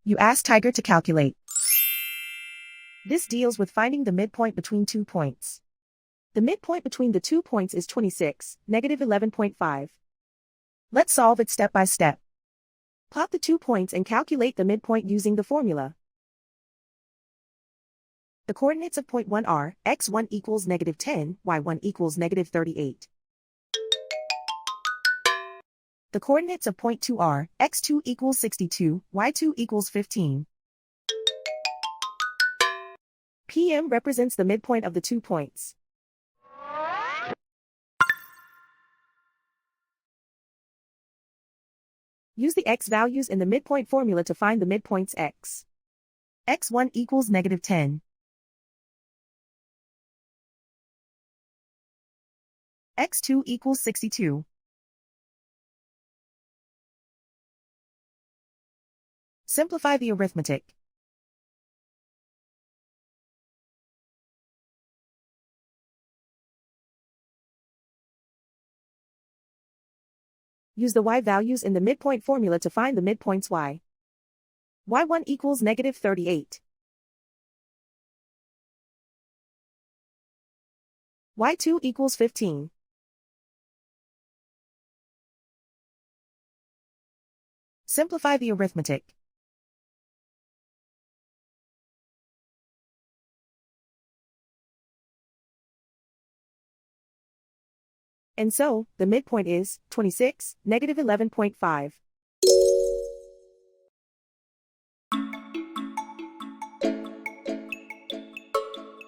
You ask Tiger to calculate. This deals with finding the midpoint between 2 points. The midpoint between the 2 points is 26, negative 11.5. Let's solve it step by step. Plot the 2 points and calculate the midpoint using the formula. The coordinates of point 1 are, x1 equals negative 10, y1 equals negative 38. The coordinates of point 2 are, x2 equals 62, y2 equals 15. PM represents the midpoint of the 2 points. Use the x values in the midpoint formula to find the midpoints x. x1 equals negative 10. x2 equals 62. Simplify the arithmetic. Use the y values in the midpoint formula to find the midpoints y. y1 equals negative 38. y2 equals 15. Simplify the arithmetic. And so, the midpoint is 26, negative 11.5.